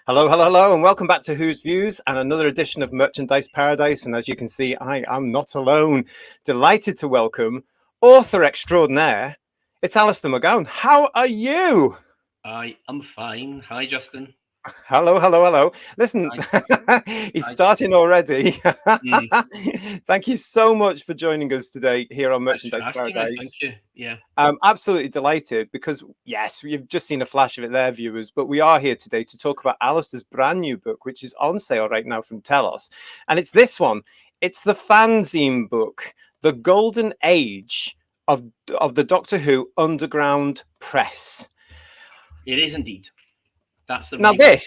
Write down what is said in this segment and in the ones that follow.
Hello, hello, hello, and welcome back to Who's Views and another edition of Merchandise Paradise. And as you can see, I am not alone. Delighted to welcome author extraordinaire. It's ALISTAIR McGOWN. How are you? I am fine. Hi, Justin. Hello, hello, hello. Listen, he's starting already. Thank you so much for joining us today here on Thanks for Merchandise asking me. Thank Paradise. you. Yeah. I'm absolutely delighted because, yes, you've just seen a flash of it there, viewers, but we are here today to talk about Alistair's brand new book, which is on sale right now from Telos. And it's this one. It's the FANZINE book, The Golden Age of the Doctor Who Underground Press. It is indeed. That's the Now, main.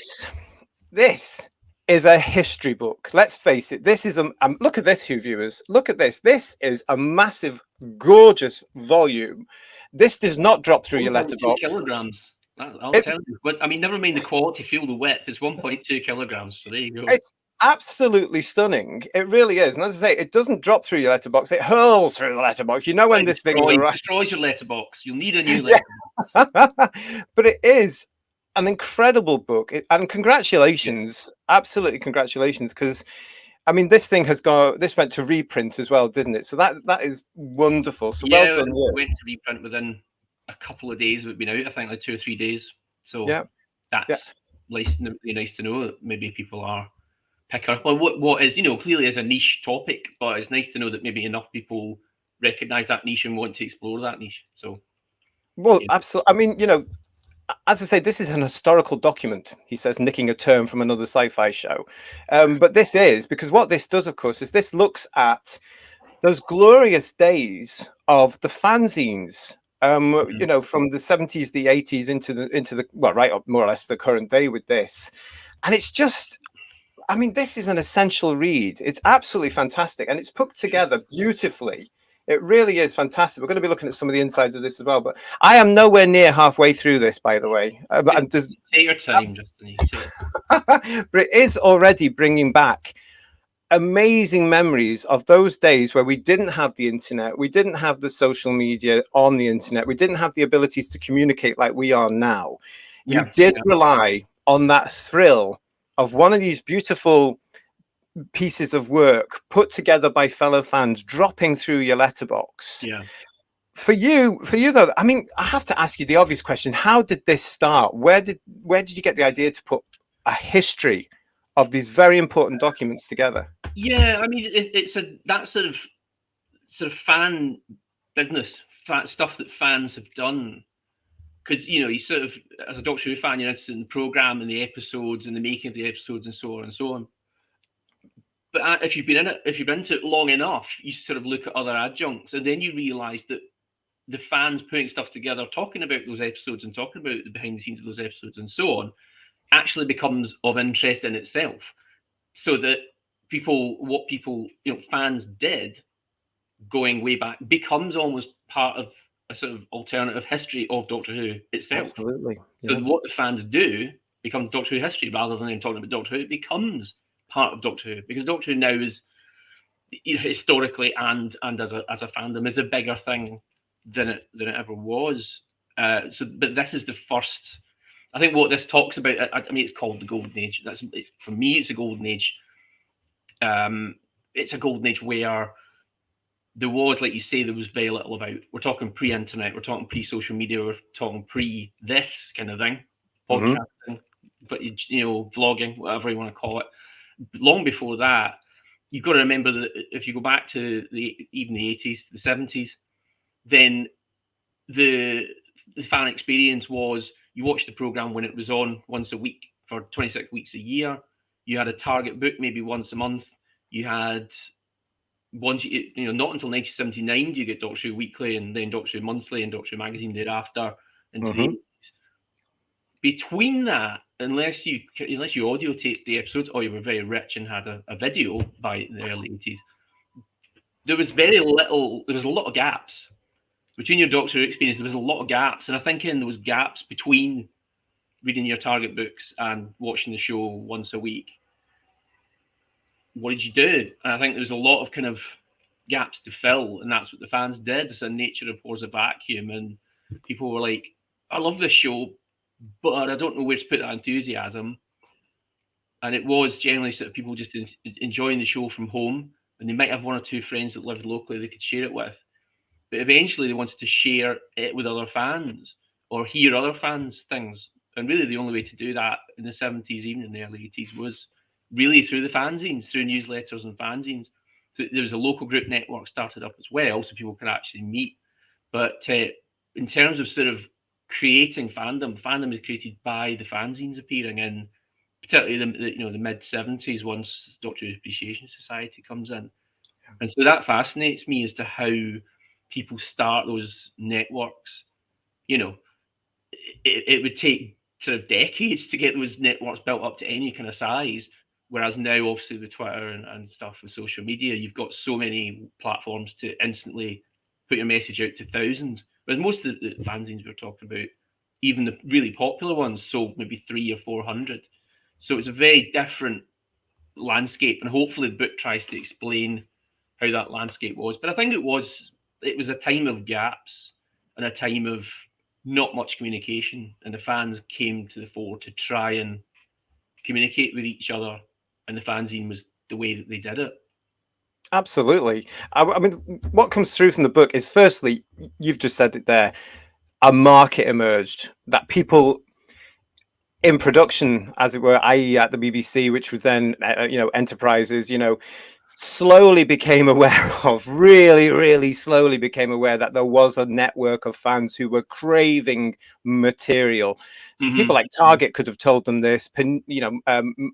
this is a history book. Let's face it. This is look at this, Who viewers. Look at this. This is a massive, gorgeous volume. This does not drop through your 1.2 letterbox. kilograms. I'll tell you. But I mean, never mind the quality, feel the width. It's 1.2 kilograms. So there you go. It's absolutely stunning. It really is. And as I say, it doesn't drop through your letterbox. It hurls through the letterbox. You know when this thing destroys your letterbox. You'll need a new letterbox. But it is an incredible book. And congratulations. Absolutely congratulations. Because I mean, this thing this went to reprint as well, didn't it? So that is wonderful. So well done. It went to reprint within a couple of days of it being out. I think like 2 or 3 days. So that's really nice to know that maybe people are picking up on what is, clearly is a niche topic, but it's nice to know that maybe enough people recognize that niche and want to explore that niche. So, absolutely. I mean, as I say, this is an historical document, he says, nicking a term from another sci-fi show. But this is, because what this does, of course, is this looks at those glorious days of the fanzines, from the 70s, the 80s into the right up more or less the current day with this. And it's just, I mean, this is an essential read. It's absolutely fantastic. And it's put together beautifully. It really is fantastic. We're going to be looking at some of the insides of this as well, but I am nowhere near halfway through this, by the way. Take your time, Justin. But it is already bringing back amazing memories of those days where we didn't have the internet, we didn't have the social media on the internet, we didn't have the abilities to communicate like we are now. You did rely on that thrill of one of these beautiful pieces of work put together by fellow fans dropping through your letterbox. For you though, I mean, I have to ask you the obvious question: how did this start? Where did you get the idea to put a history of these very important documents together? I mean, it's that sort of fan business, stuff that fans have done. Because you sort of, as a Doctor Who fan, you're interested in the program and the episodes and the making of the episodes and so on and so on. But if you've been into it long enough, you sort of look at other adjuncts, and then you realise that the fans putting stuff together, talking about those episodes and talking about the behind the scenes of those episodes and so on, actually becomes of interest in itself. So that fans did going way back becomes almost part of a sort of alternative history of Doctor Who itself. Absolutely. So what the fans do becomes Doctor Who history rather than them talking about Doctor Who. It becomes part of Doctor Who, because Doctor Who now is, historically and as a fandom, is a bigger thing than it ever was. But this is the first. I think what this talks about. I mean, it's called the Golden Age. For me, it's a Golden Age. It's a Golden Age where there was, like you say, there was very little about. We're talking pre-internet. We're talking pre-social media. We're talking pre-this kind of thing, podcasting, but vlogging, whatever you want to call it. Long before that, you've got to remember that if you go back to even the 80s, the 70s, then the fan experience was you watched the program when it was on once a week for 26 weeks a year. You had a target book maybe once a month. You had not until 1979 do you get Doctor Who Weekly and then Doctor Who Monthly and Doctor Who Magazine thereafter into the 80s. Between that, unless you audio taped the episodes or you were very rich and had a video by the early 80s, there was very little. There was a lot of gaps between your Doctor Who experience. There was a lot of gaps, and I think in those gaps between reading your target books and watching the show once a week, what did you do? And I think there was a lot of kind of gaps to fill, and that's what the fans did. It's a nature abhors a vacuum, and people were like, "I love this show, but I don't know where to put that enthusiasm." and it was generally sort of people just enjoying the show from home, and they might have one or two friends that lived locally they could share it with. But eventually they wanted to share it with other fans or hear other fans' things. And really the only way to do that in the 70s, even in the early 80s, was really through the fanzines, through newsletters and fanzines. So there was a local group network started up as well, so people could actually meet. But in terms of sort of creating fandom is created by the fanzines appearing in, particularly the mid 70s, once Doctor Who Appreciation Society comes in. And so that fascinates me as to how people start those networks. It would take sort of decades to get those networks built up to any kind of size. Whereas now, obviously, with Twitter and stuff with social media, you've got so many platforms to instantly put your message out to thousands. Whereas most of the fanzines we're talking about, even the really popular ones, sold maybe 300 or 400. So it's a very different landscape, and hopefully the book tries to explain how that landscape was. But I think it was a time of gaps and a time of not much communication, and the fans came to the fore to try and communicate with each other, and the fanzine was the way that they did it. Absolutely. I mean, what comes through from the book is, firstly, you've just said it there, a market emerged that people in production, as it were, i.e. at the BBC, which was then, enterprises, slowly became aware of, really slowly became aware that there was a network of fans who were craving material. So people like Target could have told them this,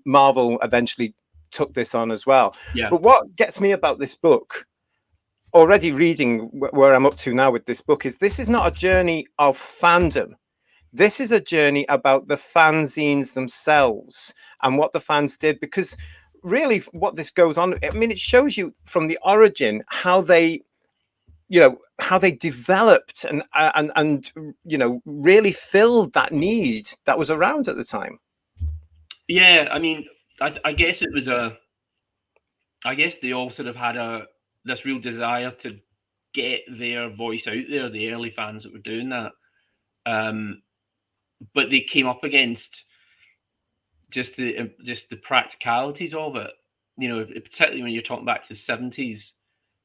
Marvel eventually took this on as well. Yeah. But what gets me about this book, already reading where I'm up to now with this book, is this is not a journey of fandom. This is a journey about the fanzines themselves and what the fans did, because really what this goes on, I mean, it shows you from the origin how they developed and really filled that need that was around at the time. Yeah, I mean, I guess it was I guess they all sort of had this real desire to get their voice out there, the early fans that were doing that. But they came up against just the practicalities of it. Particularly when you're talking back to the 70s,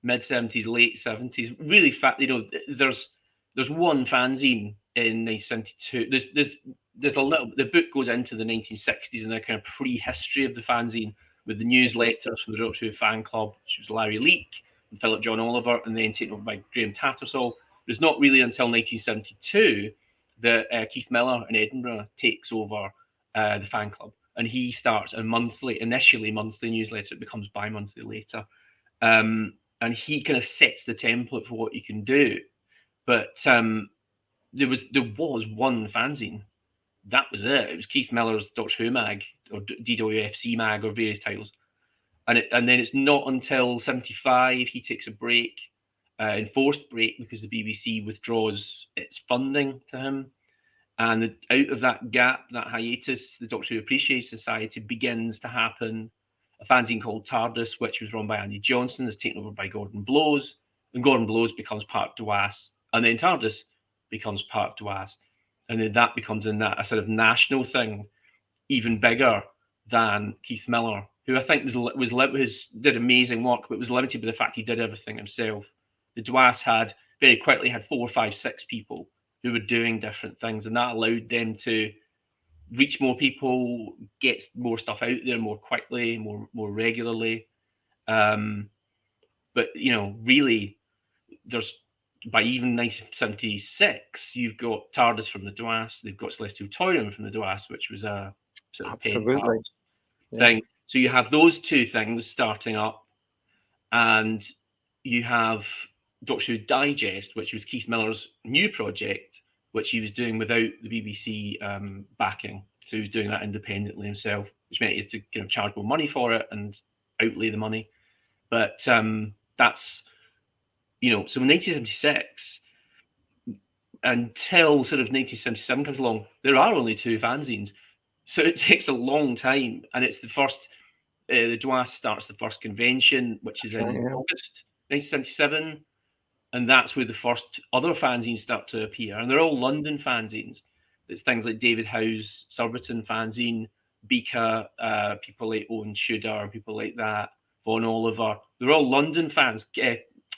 mid 70s, late 70s. Really, there's one fanzine in 1972. There's a little. The book goes into the 1960s and the kind of pre-history of the fanzine with the newsletters from the Doctor Who fan club, which was Larry Leake and Philip John Oliver, and then taken over by Graham Tattersall. It's not really until 1972 that Keith Miller in Edinburgh takes over the fan club, and he starts initially monthly newsletter. It becomes bi-monthly later, and he kind of sets the template for what you can do. But there was one fanzine. That was it. It was Keith Miller's Doctor Who mag, or DWFC mag, or various titles. And then it's not until 75 he takes a break, enforced break, because the BBC withdraws its funding to him. And out of that gap, that hiatus, the Doctor Who Appreciation Society begins to happen. A fanzine called TARDIS, which was run by Andy Johnson, is taken over by Gordon Blows. And Gordon Blows becomes part of DWAS. And then TARDIS becomes part of DWAS. And then that becomes a sort of national thing, even bigger than Keith Miller, who I think did amazing work, but was limited by the fact he did everything himself. The DWAS very quickly had 4, 5, 6 people who were doing different things, and that allowed them to reach more people, get more stuff out there more quickly, more regularly. But really, there's, by even 1976, you've got TARDIS from the DWAS, they've got Celestial Toy from the DWAS, which was a sort of absolutely thing. So you have those two things starting up, and you have Doctor Who Digest, which was Keith Miller's new project, which he was doing without the BBC backing. So he was doing that independently himself, which meant he had to kind of charge more money for it and outlay the money. But that's, so in 1976 until sort of 1977 comes along, there are only 2 fanzines. So it takes a long time. And it's the first, the DWAS starts the first convention, which is in August 1977. And that's where the first other fanzines start to appear. And they're all London fanzines. It's things like David Howe's Surbiton fanzine, Bika, people like Owen Tudor, people like that, Von Oliver. They're all London fans.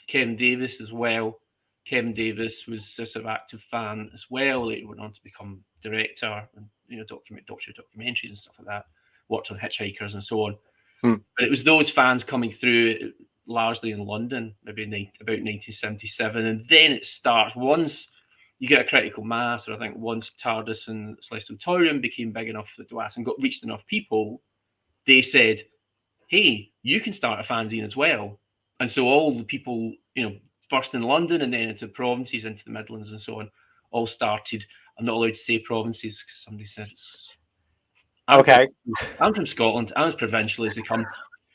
Kevin Davis as well. Kevin Davis was a sort of active fan as well. Later went on to become director and documentaries and stuff like that. Worked on Hitchhikers and so on. But it was those fans coming through largely in London, maybe about 1977, and then it starts once you get a critical mass, or I think once TARDIS and Celestial Tourium became big enough for the DWAS and reached enough people, they said, hey, you can start a fanzine as well. And so all the people, first in London and then into provinces, into the Midlands and so on, all started. I'm not allowed to say provinces because somebody said it's... I'm from Scotland. I'm as provincial as they come.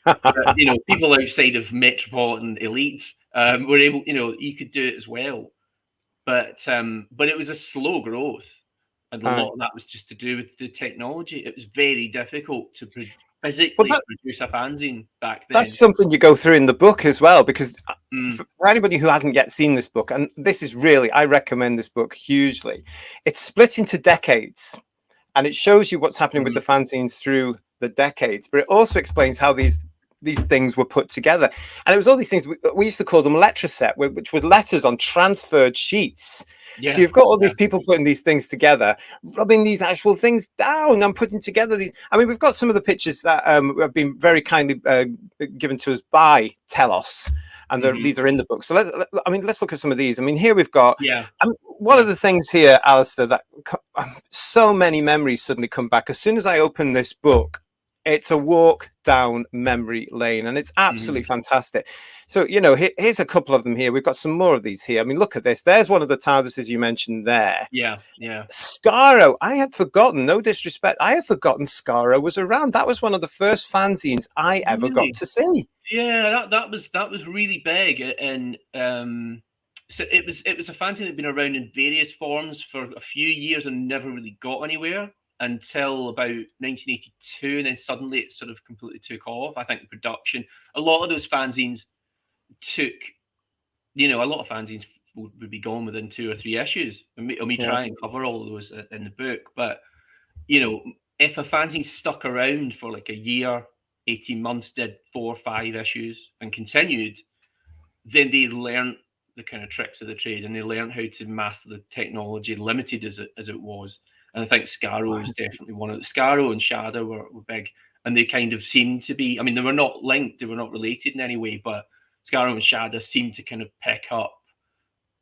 But, people outside of metropolitan elite were able, you could do it as well. But it was a slow growth, and a lot of that was just to do with the technology. It was very difficult to physically produce a fanzine back then. That's something you go through in the book as well, because for anybody who hasn't yet seen this book, and this is really, I recommend this book hugely. It's split into decades, and it shows you what's happening with the fanzines through the decades, but it also explains how these things were put together. And it was all these things, we used to call them letraset, which were letters on transferred sheets. So you've got all these people putting these things together, rubbing these actual things down and putting together these. I mean, we've got some of the pictures that have been very kindly given to us by Telos, and these are in the book. So let's look at some of these. I mean, here we've got one of the things here, Alistair, that so many memories suddenly come back. As soon as I open this book, it's a walk down memory lane, and it's absolutely fantastic. So, here's a couple of them here. We've got some more of these here. I mean, look at this. There's one of the TARDISes you mentioned there. Yeah. Scaro. I had forgotten, no disrespect, I had forgotten Scaro was around. That was one of the first fanzines I ever got to see. Yeah, that was really big. And so it was a fanzine that had been around in various forms for a few years and never really got anywhere until about 1982, and then suddenly it sort of completely took off. I think the production, a lot of those fanzines took, a lot of fanzines would be gone within 2 or 3 issues. And we try and cover all of those in the book. But, if a fanzine stuck around for like a year, 18 months, did 4 or 5 issues and continued, then they learned the kind of tricks of the trade, and they learned how to master the technology, limited as it was. And I think Scaro was definitely one of the... Scaro and Shadow were big, and they kind of seemed to be... I mean, they were not linked, they were not related in any way, but Scaro and Shadow seemed to kind of pick up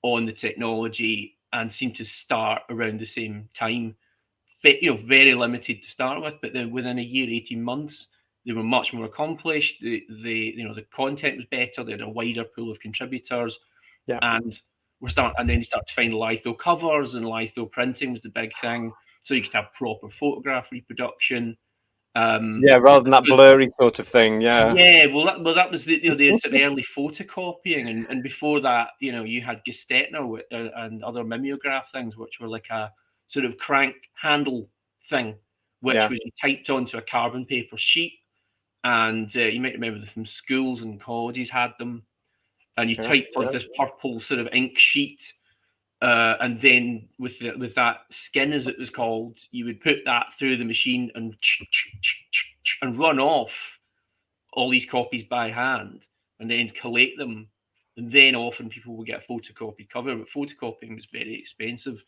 on the technology and seemed to start around the same time. Very limited to start with, but then within a year, 18 months, they were much more accomplished. The content was better. They had a wider pool of contributors, and then you start to find litho covers, and litho printing was the big thing. So you could have proper photograph reproduction. Rather than that blurry sort of thing. Well, that was the early photocopying, and before that, you had Gestetner and other mimeograph things, which were like a sort of crank handle thing, which was typed onto a carbon paper sheet, and you might remember them from schools and colleges had them, and you typed onto this purple sort of ink sheet. And then with that skin, as it was called, you would put that through the machine and run off all these copies by hand, and then collate them. And then often people would get a photocopied cover, but photocopying was very expensive.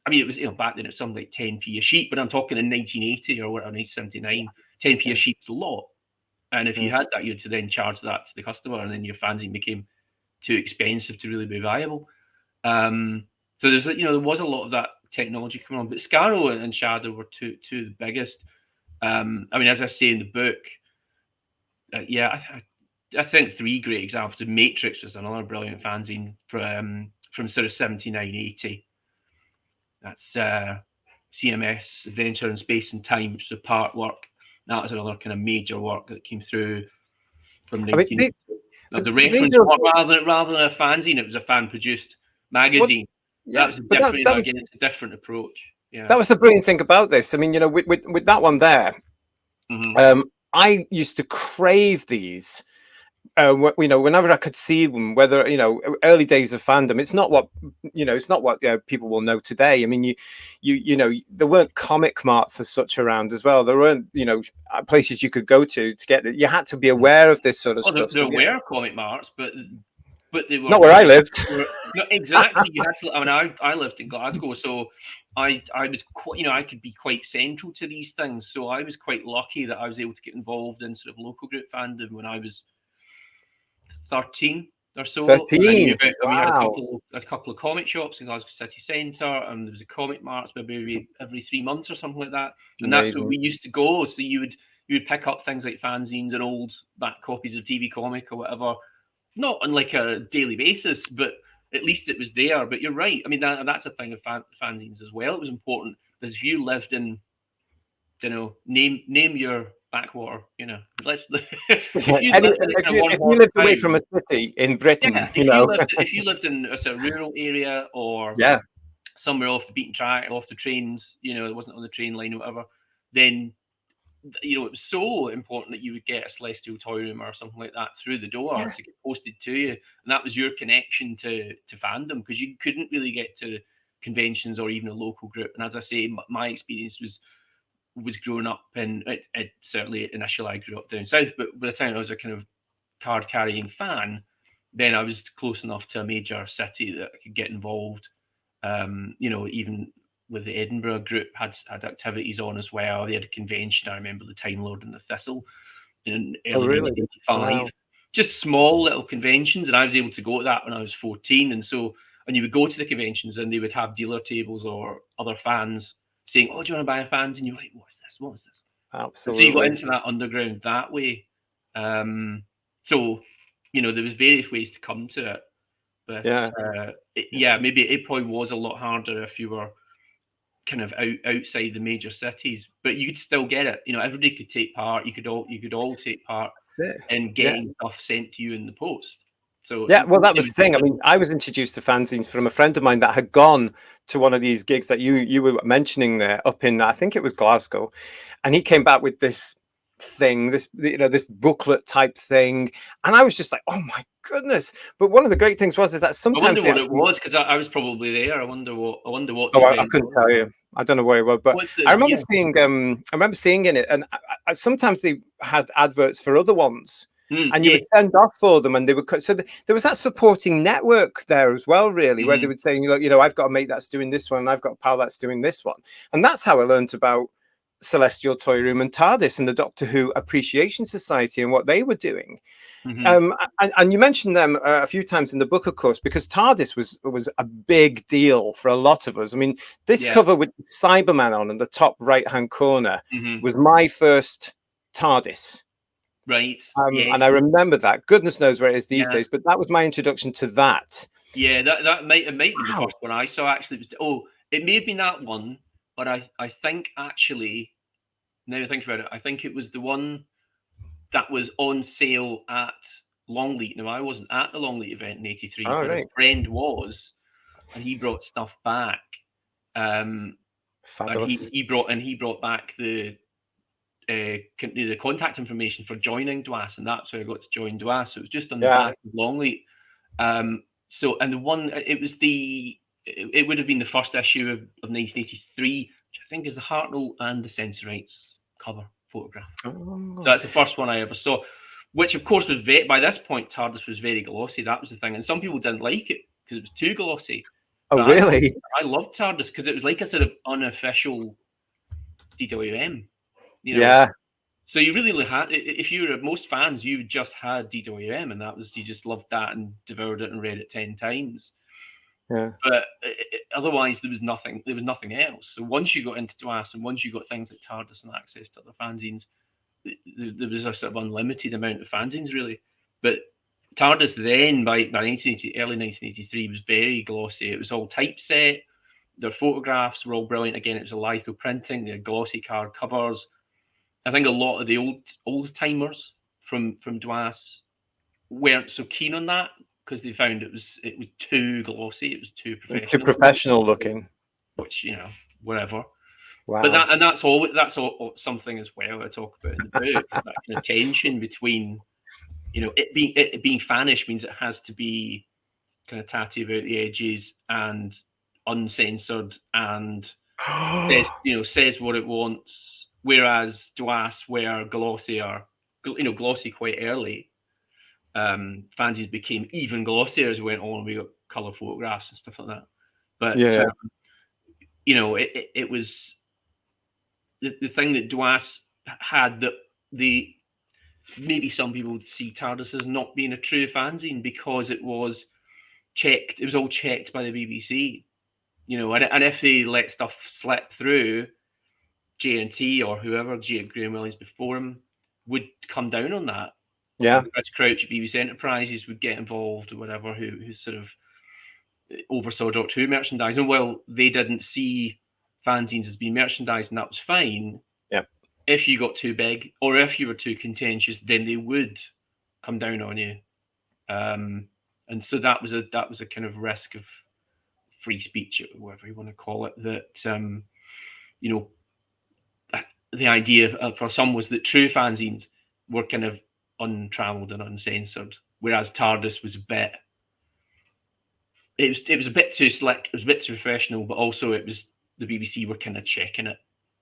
I mean, it was back then it was something like 10p a sheet, but I'm talking in 1980 or 1979, 10p a sheet was a lot. And if you had that, you had to then charge that to the customer, and then your fanzine became too expensive to really be viable. So there's there was a lot of that technology coming on, but Scaro and Shadow were two of the biggest. I mean, as I say in the book, I think 3 great examples. The Matrix was another brilliant fanzine from sort of 79, 80. That's CMS, Adventure in Space and Time, which was a part work. That was another kind of major work that came through from 1980. The reference rather than a fanzine, it was a fan-produced magazine. That was a different approach. Yeah, that was the brilliant thing about this. I mean, with that one there, I used to crave these you know, whenever I could see them, whether, you know, early days of fandom, it's not what, you know, it's not what people will know today. I mean, you know, there weren't comic marts as such around as well. There weren't, you know, places you could go to get it. You had to be aware of this sort of stuff. There So, were comic marts, but they were not where I lived. No, exactly. You had to. I mean, I lived in Glasgow, so I was quite, you know, I could be quite central to these things. So I was quite lucky that I was able to get involved in sort of local group fandom when I was 13 or so. 13. And we had Wow. a couple of comic shops in Glasgow city centre, and there was a comic marts maybe every 3 months or something like that. And that's where we used to go. So you would pick up things like fanzines and old back copies of TV comic or whatever, not on like a daily basis, but at least it was there. But you're right. I mean, that's a thing of fanzines as well. It was important because if you lived in, you know, name your backwater, you know, let's if you lived away from a city in Britain, yeah, you know, if you lived in a sort of rural area or somewhere off the beaten track, off the trains, you know, it wasn't on the train line or whatever, then, you know, it was so important that you would get a Celestial Toy Room or something like that through the door to get posted to you, and that was your connection to fandom, because you couldn't really get to conventions or even a local group. And as I say, my experience was growing up in it certainly initially I grew up down south, but by the time I was a kind of card carrying fan, then I was close enough to a major city that I could get involved. You know, even with the Edinburgh group had activities on as well. They had a convention. I remember the Time Lord and the Thistle in early 1985. Wow. Just small little conventions, and I was able to go to that when I was 14. And you would go to the conventions, and they would have dealer tables or other fans saying, "Oh, do you want to buy a fans?" And you're like, "What's this? What is this?" Absolutely. And so you got into that underground that way. So, you know, there was various ways to come to it. But maybe it probably was a lot harder if you were kind of outside the major cities, but you could still get it. You know, everybody could take part. You could all take part in getting stuff sent to you in the post. So well, that was the thing. I mean, I was introduced to fanzines from a friend of mine that had gone to one of these gigs that you were mentioning there up in, I think it was Glasgow, and he came back with this thing, this, you know, this booklet type thing, and I was just like, oh my goodness. But one of the great things was is that sometimes I wonder what it was, because I was probably there. I wonder what. Oh, I couldn't tell you. I don't know where it was, but I remember seeing. I remember seeing in it, and sometimes they had adverts for other ones. And you would send off for them, and they would. So there was that supporting network there as well, really, where they would say, you know, I've got a mate that's doing this one, and I've got a pal that's doing this one, and that's how I learned about Celestial Toy Room and TARDIS and the Doctor Who Appreciation Society and what they were doing. And you mentioned them a few times in the book, of course, because TARDIS was a big deal for a lot of us. I mean, this cover with Cyberman on in the top right-hand corner was my first TARDIS. Right. And I remember that. Goodness knows where it is these days, but that was my introduction to that. Yeah, that might be the first one I saw, actually. It may have been that one, but I think actually, now I think about it, I think it was the one that was on sale at Longleat. Now, I wasn't at the Longleat event in '83, but a friend was, and he brought stuff back. Fabulous. And he brought back the contact information for joining DWAS, and that's how I got to join DWAS. So it was just on the back of Longleat. So, and the one, it would have been the first issue of 1983, which I think is the Hartnell and the Sensorites cover photograph. So that's the first one I ever saw, which of course was by this point, TARDIS was very glossy. That was the thing. And some people didn't like it because it was too glossy. Oh, really? I loved TARDIS because it was like a sort of unofficial DWM. You know? Yeah. So you really had, if you were most fans, you just had DWM, and you just loved that and devoured it and read it 10 times. Yeah. But otherwise, there was nothing else. So once you got into DWAS, and once you got things like TARDIS and access to other fanzines, there was a sort of unlimited amount of fanzines, really. But TARDIS then, by early 1983, was very glossy. It was all typeset. Their photographs were all brilliant. Again, it was a litho printing. They had glossy card covers. I think a lot of the old timers from DWAS weren't so keen on that because they found it was too glossy. It was too professional. Too professional looking. Which, you know, whatever. Wow. But that's all something as well I talk about in the book. That kind of tension between you know, it being fanish means it has to be kind of tatty about the edges and uncensored and says what it wants. Whereas Dwas were glossier, glossy quite early. Fanzines became even glossier as we went on. We got color photographs and stuff like that. But Yeah. it was the thing that Dwas had that maybe some people would see TARDIS as not being a true fanzine because it was checked. It was all checked by the BBC, and if they let stuff slip through, J&T or whoever, Graham Williams before him, would come down on that. Yeah. Chris Crouch at BBC Enterprises would get involved or whatever, who sort of oversaw Doctor Who merchandise. And while they didn't see fanzines as being merchandise, and that was fine. Yeah. If you got too big or if you were too contentious, then they would come down on you. And so that was a kind of risk of free speech, or whatever you want to call it. That the idea for some was that true fanzines were kind of untrammeled and uncensored, whereas TARDIS was a bit. It was a bit too slick. It was a bit too professional, but also it was the BBC were kind of checking it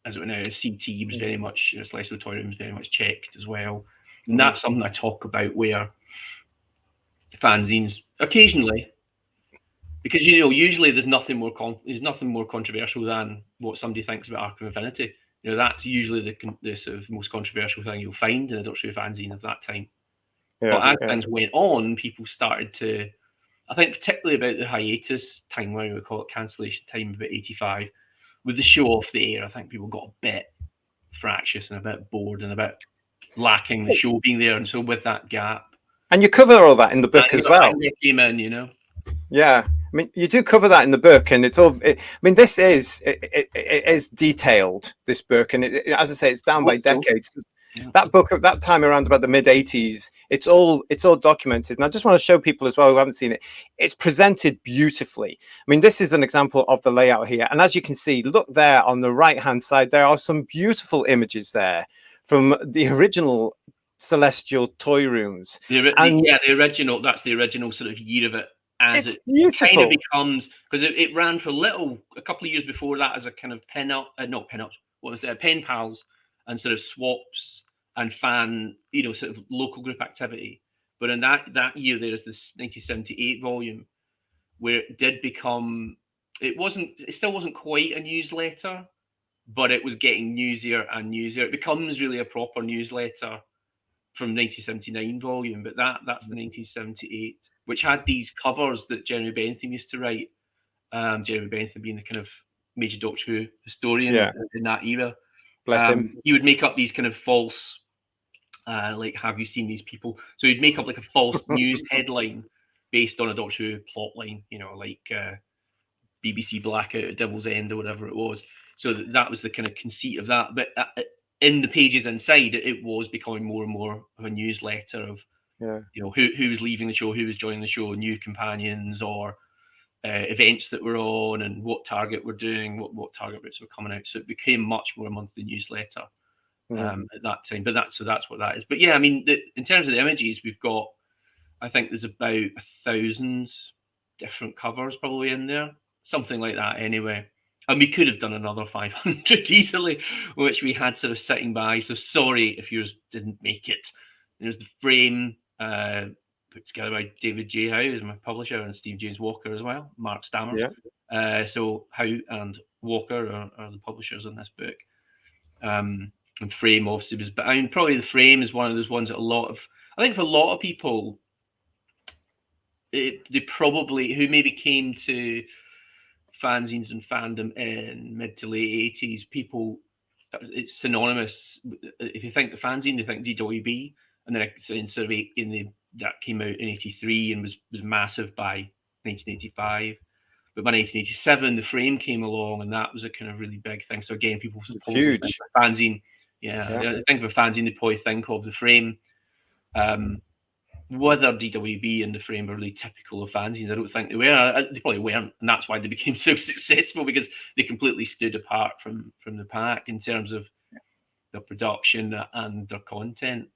as it went out. CT was very much, Slice Auditorium was very much checked as well, and that's something I talk about where fanzines occasionally, because usually there's nothing more controversial than what somebody thinks about Arc of Infinity. That's usually the sort of most controversial thing you'll find in a Doctor Who fanzine of that time. But as things went on, people started to, I think particularly about the hiatus time, where we call it cancellation time, about 85, with the show off the air, I think people got a bit fractious and a bit bored and a bit lacking the show being there. And so with that gap. And you cover all that in the book as well. Came in, Yeah. I mean, you do cover that in the book, and it's all. This is detailed. This book, and as I say, it's down by decades. Yeah. That book at that time around about the mid 80s, it's all documented. And I just want to show people as well who haven't seen it. It's presented beautifully. I mean, this is an example of the layout here, and as you can see, look there on the right hand side, there are some beautiful images there from the original Celestial toy rooms. The original. That's the original sort of year of it. It's beautiful. Kind of becomes, because it ran for a couple of years before that as a kind of pen pals and sort of swaps and fan, sort of local group activity. But in that year, there is this 1978 volume where it did become. It still wasn't quite a newsletter, but it was getting newsier and newsier. It becomes really a proper newsletter from 1979 volume, but that's the 1978, which had these covers that Jeremy Bentham used to write. Jeremy Bentham being the kind of major Doctor Who historian in that era. Bless him. He would make up these kind of false, like, have you seen these people? So he'd make up like a false news headline based on a Doctor Who plot line, like BBC Blackout at Devil's End or whatever it was. So that was the kind of conceit of that. But in the pages inside, it was becoming more and more of a newsletter of, who was leaving the show, who was joining the show, new companions, or events that were on, and what target we're doing, what target routes were coming out. So it became much more a monthly newsletter at that time. But that's what that is. But yeah, I mean, in terms of the images, we've got, I think there's about 1,000 different covers probably in there, something like that anyway. And we could have done another 500 easily, which we had sort of sitting by. So sorry if yours didn't make it. There's the frame put together by David J. Howe, who's my publisher, and Steve James Walker as well, Mark Stammer. Yeah. So Howe and Walker are the publishers on this book. And frame obviously was, but I mean, probably the frame is one of those ones that I think for a lot of people, they probably, who maybe came to fanzines and fandom in mid to late 80s, it's synonymous. If you think the fanzine, they think DWB, and then that came out in 83 and was massive by 1985. But by 1987, the frame came along, and that was a kind of really big thing. So again, people huge fanzine. I think of a fanzine, they probably think of the frame. Whether DWB and the frame were really typical of fanzines, I don't think they were. They probably weren't, and that's why they became so successful, because they completely stood apart from the pack in terms of their production and their content.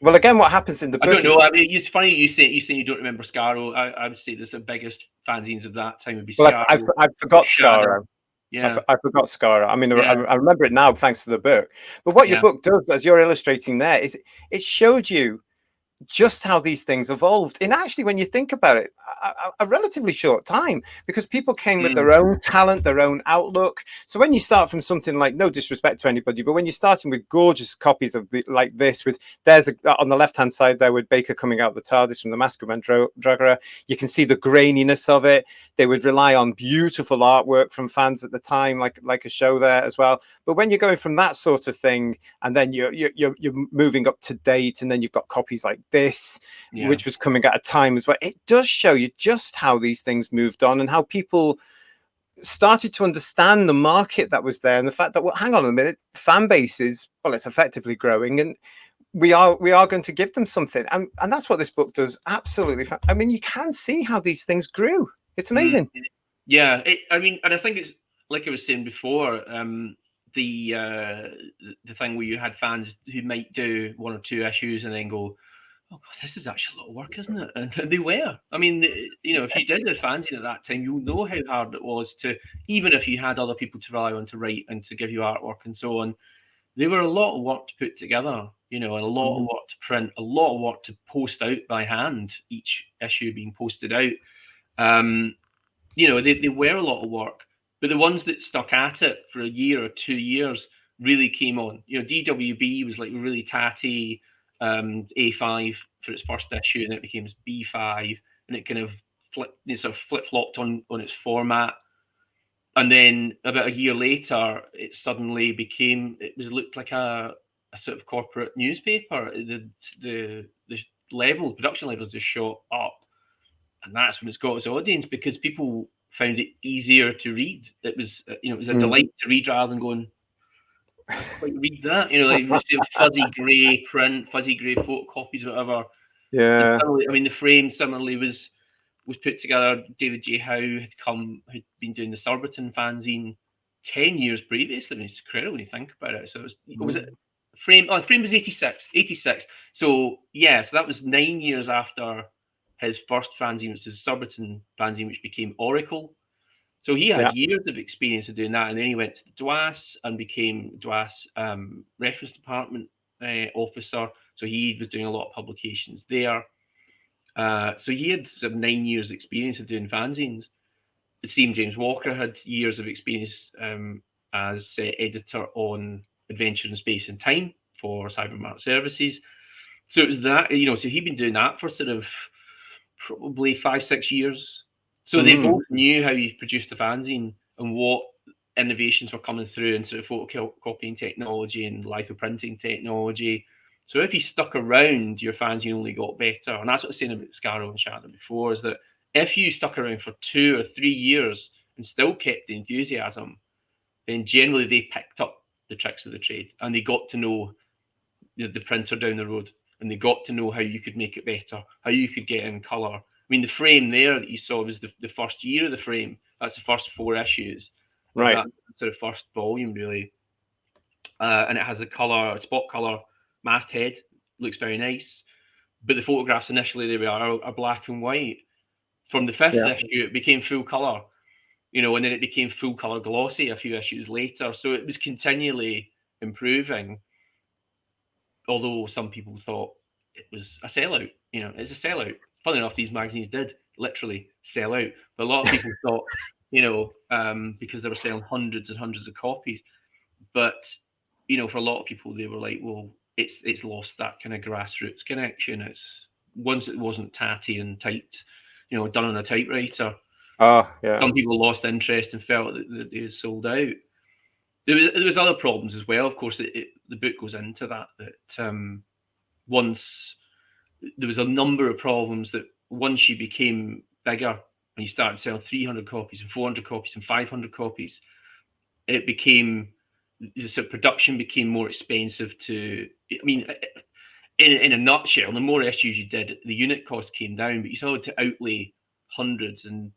Well, again, what happens in the I book don't know. is, I mean, it's funny you say you don't remember Scaro. I would say the biggest fanzines of that time would be well, Scaro, I forgot Shadow. Scaro. Yeah, I forgot Scaro. I mean, yeah, I remember it now thanks to the book. But what your yeah. book does, as you're illustrating there, is it showed you just how these things evolved in, actually, when you think about it, a relatively short time, because people came with their own talent, their own outlook. So when you start from something like, no disrespect to anybody, but when you're starting with gorgeous copies of like this, with on the left hand side there with Baker coming out the TARDIS from the Mask of Mandragora, you can see the graininess of it. They would rely on beautiful artwork from fans at the time, like a show there as well. But when you're going from that sort of thing, and then you're moving up to date, and then you've got copies like this, which was coming at a time as well. It does show you just how these things moved on, and how people started to understand the market that was there, and the fact that, well, hang on a minute, fan base is, well, it's effectively growing, and we are going to give them something, and that's what this book does. Absolutely. I mean, you can see how these things grew. It's amazing. Yeah, I mean, and I think it's like I was saying before. The thing where you had fans who might do one or two issues and then go, "Oh God, this is actually a lot of work, isn't it?" And they were. I mean, if you did a fanzine at that time, you'll know how hard it was to, even if you had other people to rely on to write and to give you artwork and so on. They were a lot of work to put together, and a lot of work to print, a lot of work to post out by hand. Each issue being posted out. They were a lot of work, but the ones that stuck at it for a year or 2 years really came on. DWB was like really tatty, A5 for its first issue, and it became B5, and it kind of flip-flopped on its format. And then about a year later, it suddenly looked like a sort of corporate newspaper. The production levels just shot up, and that's when it's got its audience, because people found it easier to read. It was a delight to read, rather than going, I can't quite read that. Like you see fuzzy grey print, fuzzy grey photocopies, whatever. And Yeah. suddenly, I mean, the frame similarly was put together. David J. Howe had been doing the Surbiton fanzine 10 years previously. I mean, it's incredible when you think about it. So was it frame? Oh, frame was 86. So yeah, so that was 9 years after his first fanzine, which was Surbiton fanzine, which became Oracle. So he had years of experience of doing that, and then he went to the DWAS and became DWAS reference department officer. So he was doing a lot of publications there. So he had sort of 9 years experience of doing fanzines. It seemed James Walker had years of experience as editor on Adventure in Space and Time for Cybermark Services. So it was that, so he'd been doing that for sort of probably 5-6 years. So they both knew how you produced a fanzine and what innovations were coming through in sort of photocopying technology and lithoprinting technology. So if you stuck around, your fanzine only got better. And that's what I was saying about Scaro and Shadow before, is that if you stuck around for 2 or 3 years and still kept the enthusiasm, then generally they picked up the tricks of the trade, and they got to know the printer down the road, and they got to know how you could make it better, how you could get in color. I mean, the frame there that you saw was the first year of the frame. That's the first 4 issues. Right. That sort of first volume, really. And it has a color, spot color masthead. Looks very nice. But the photographs initially, there we are black and white. From the 5th issue, it became full color, and then it became full color glossy a few issues later. So it was continually improving. Although some people thought it was a sellout, it's a sellout. Funny enough, these magazines did literally sell out, but a lot of people thought, because they were selling hundreds and hundreds of copies. But for a lot of people, they were like, well, it's lost that kind of grassroots connection. It's once it wasn't tatty and typed, done on a typewriter. Oh, yeah. Some people lost interest and felt that they had sold out. There was other problems as well. Of course, the book goes into that once there was a number of problems, that once you became bigger and you started selling 300 copies and 400 copies and 500 copies, it became, so production became more expensive to, I mean, in a nutshell, the more issues you did, the unit cost came down, but you still had to outlay hundreds and,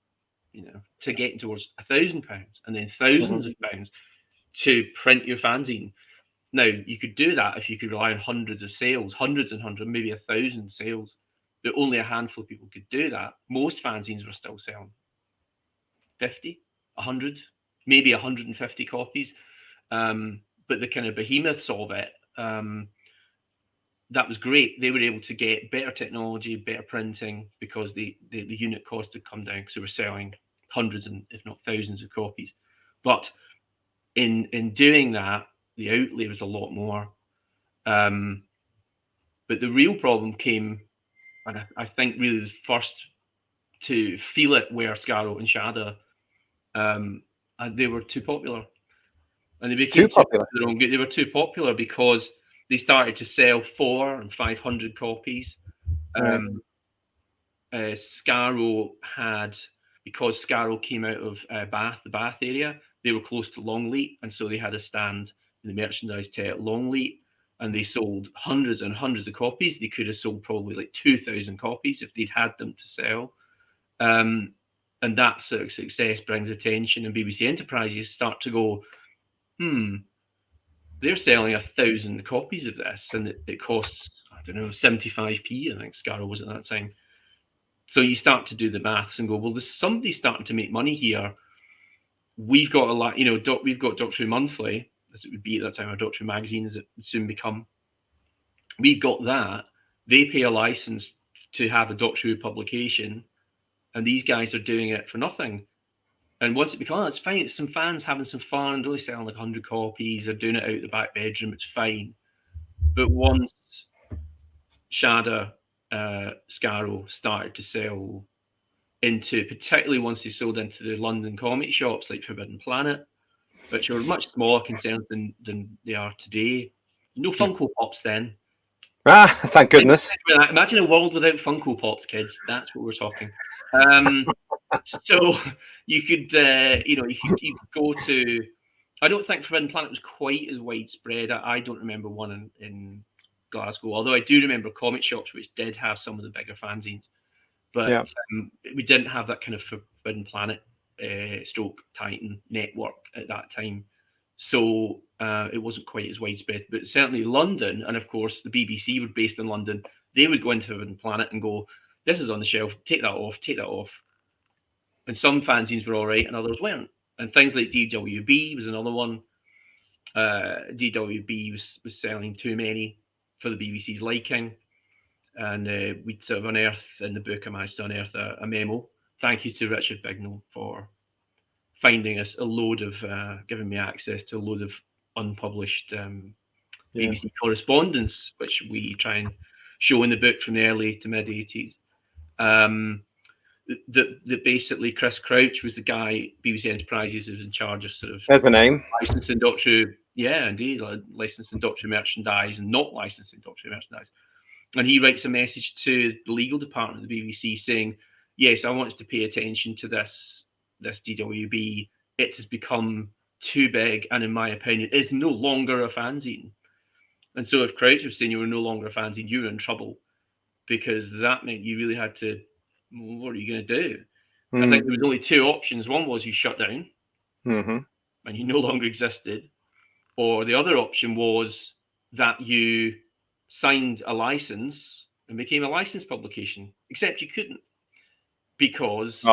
to getting towards £1,000 and then thousands of pounds to print your fanzine. Now, you could do that if you could rely on hundreds of sales, hundreds and hundreds, maybe 1,000 sales, but only a handful of people could do that. Most fanzines were still selling 50, 100, maybe 150 copies. But the kind of behemoths of it, that was great. They were able to get better technology, better printing, because the unit cost had come down, because they were selling hundreds and if not thousands of copies. But in doing that, the outlay was a lot more. But the real problem came, and I think really the first to feel it were Scarrow and Shada. And they were too popular. And they became too popular. They were too popular because they started to sell 400 and 500 copies. Scarrow had, because Scarrow came out of Bath, the Bath area, they were close to Longleat, and so they had a stand in the merchandise tent at Longleat, and they sold hundreds and hundreds of copies. They could have sold probably like 2,000 copies if they'd had them to sell. And that sort of success brings attention, and BBC Enterprises start to go, they're selling 1,000 copies of this, and it costs, I don't know, 75p, I think Scarrow was at that time. So you start to do the maths and go, well, there's somebody starting to make money here. We've got a lot, you know, we've got Doctor Who Monthly, as it would be at that time, or Doctor Who Magazine, as it would soon become. We've got that. They pay a license to have a Doctor Who publication, and these guys are doing it for nothing. And once it becomes, it's fine. It's some fans having some fun, only selling like 100 copies, they're doing it out the back bedroom, it's fine. But once Shada, Scarrow started to sell into, particularly once they sold into the London comic shops like Forbidden Planet, which were much smaller concerns than they are today. No Funko Pops then. Thank goodness. Imagine a world without Funko Pops, kids. That's what we're talking. So you could, you could go to. I don't think Forbidden Planet was quite as widespread. I don't remember one in Glasgow, although I do remember comic shops which did have some of the bigger fanzines, but we didn't have that kind of Forbidden Planet stroke Titan network at that time. So it wasn't quite as widespread, but certainly London, and of course the BBC were based in London, they would go into Forbidden Planet and go, this is on the shelf, take that off. And some fanzines were all right and others weren't. And things like DWB was another one. DWB was selling too many for the BBC's liking. And we'd sort of unearthed in the book, I managed to unearth a memo. Thank you to Richard Bignell for finding us a load of, giving me access to a load of unpublished BBC correspondence, which we try and show in the book from the early to mid 80s. That basically Chris Crouch was the guy, BBC Enterprises, who was in charge of sort of, there's the name, licensing Doctor Who, indeed, licensing Doctor Who merchandise and not licensing Doctor Who merchandise. And he writes a message to the legal department of the BBC saying, yes, I want us to pay attention to this DWB. It has become too big, and in my opinion, is no longer a fanzine. And so if Crouch was saying you were no longer a fanzine, you were in trouble, because that meant you really had to, what are you going to do? I think there was only two options. One was you shut down and you no longer existed. Or the other option was that you signed a license and became a licensed publication, except you couldn't, because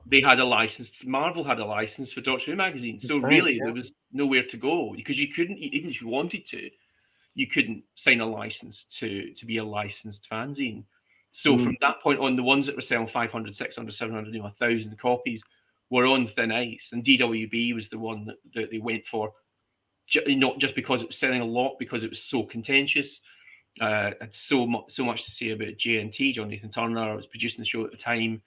they had a license. Marvel had a license for Doctor Who magazine. So really there was nowhere to go, because you couldn't, even if you wanted to, you couldn't sign a license to be a licensed fanzine. So from that point on, the ones that were selling 500, 600, 700, 1,000 copies were on thin ice. And DWB was the one that they went for, not just because it was selling a lot, because it was so contentious. Had so much to say about JNT, John Nathan Turner was producing the show at the time.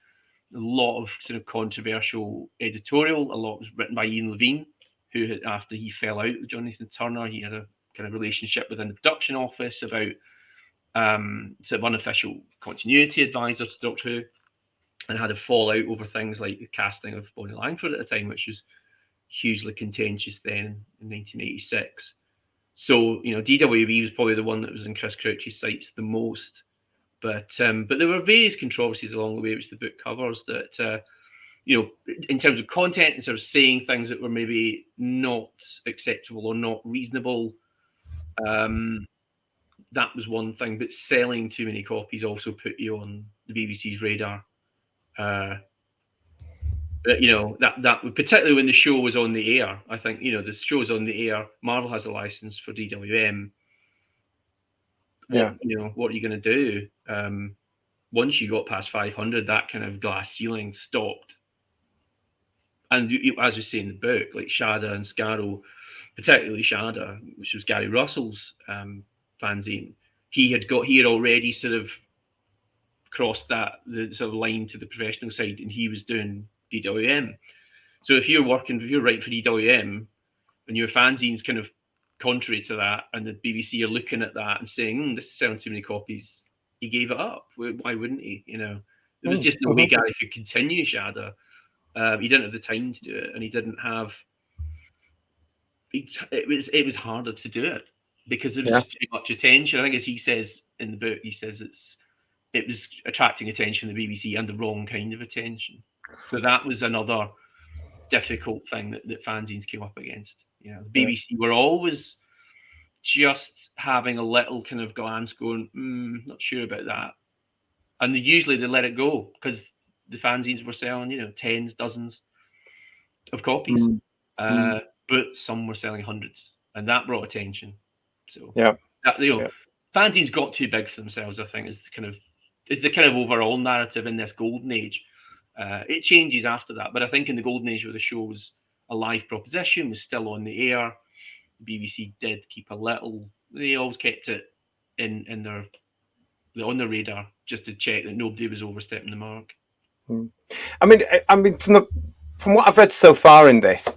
A lot of sort of controversial editorial. A lot was written by Ian Levine, who had, after he fell out with John Nathan Turner, he had a kind of relationship within the production office about sort of unofficial continuity advisor to Doctor Who, and had a fallout over things like the casting of Bonnie Langford at the time, which was hugely contentious then in 1986. So, DWB was probably the one that was in Chris Crouch's sights the most. But there were various controversies along the way, which the book covers, that, in terms of content and sort of saying things that were maybe not acceptable or not reasonable, That was one thing, but selling too many copies also put you on the BBC's radar. That particularly when the show was on the air. I think the show's on the air. Marvel has a license for DWM. What are you going to do? Once you got past 500, that kind of glass ceiling stopped. And as we say in the book, like Shada and Scarrow, particularly Shada, which was Gary Russell's fanzine, he had already sort of crossed the sort of line to the professional side, and he was doing DWM. So if you're writing for DWM and your fanzine's kind of contrary to that, and the BBC are looking at that and saying, this is selling too many copies, he gave it up. Why wouldn't he? There was just no way Gary could continue Shada. He didn't have the time to do it, and he didn't have. It was harder to do it because there was just too much attention. I think, as he says in the book, he says it was attracting attention to the BBC and the wrong kind of attention. So that was another difficult thing that fanzines came up against. The BBC were always just having a little kind of glance, going, not sure about that, and usually they let it go because the fanzines were selling, tens, dozens of copies, but some were selling hundreds, and that brought attention. So fanzines got too big for themselves, I think, is the kind of overall narrative in this golden age. It changes after that, but I think in the golden age where the show was a live proposition, was still on the air, the BBC did keep a little. They always kept it on their radar just to check that nobody was overstepping the mark. I mean, from what I've read so far in this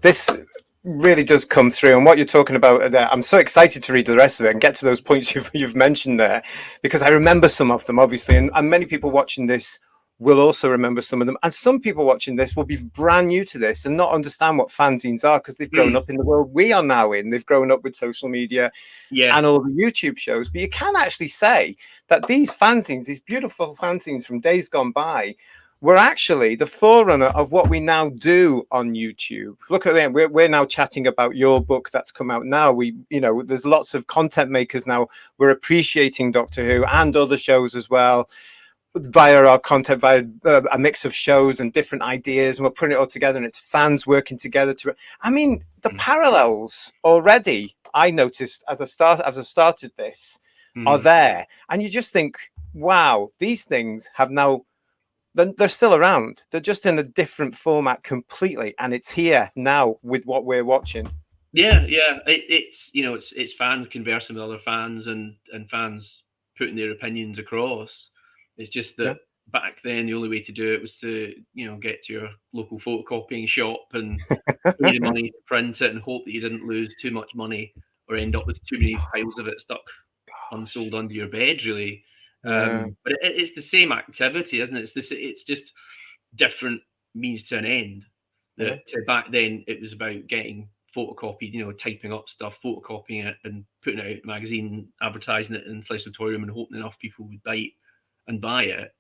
really does come through, and what you're talking about there, I'm so excited to read the rest of it and get to those points you've mentioned there, because I remember some of them, obviously, and many people watching this will also remember some of them, and some people watching this will be brand new to this and not understand what fanzines are because they've grown up in the world we are now in. They've grown up with social media and all the YouTube shows, but you can actually say that these fanzines, these beautiful fanzines from days gone by, were actually the forerunner of what we now do on YouTube. Look at them. We're now chatting about your book that's come out now. There's lots of content makers now. We're appreciating Doctor Who and other shows as well via our content, via a mix of shows and different ideas, and we're putting it all together, and it's fans working together the parallels already, I noticed as I started this, are there, and you just think, wow, these things have now, they're still around. They're just in a different format completely, and it's here now with what we're watching. It's fans conversing with other fans and fans putting their opinions across. It's just that back then the only way to do it was to get to your local photocopying shop and pay the money to print it and hope that you didn't lose too much money or end up with too many piles of it stuck unsold under your bed, really. But it's the same activity, isn't it? It's just different means to an end. Back then it was about getting photocopied, typing up stuff, photocopying it and putting it out in a magazine, advertising it in Slice of Toy Room and hoping enough people would bite and buy it.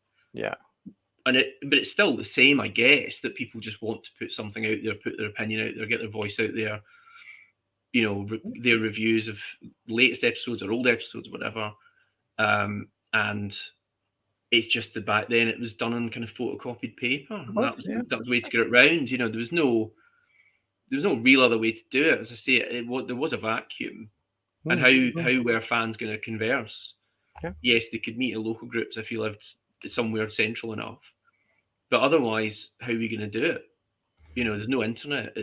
But it's still the same, I guess, that people just want to put something out there, put their opinion out there, get their voice out there, their reviews of latest episodes or old episodes, whatever. And it's just that back then it was done on kind of photocopied paper. That was the way to get it round. There was no real other way to do it. As I say, there was a vacuum. And how were fans going to converse? Yes, they could meet in local groups if you lived somewhere central enough. But otherwise, how are we going to do it? There's no internet.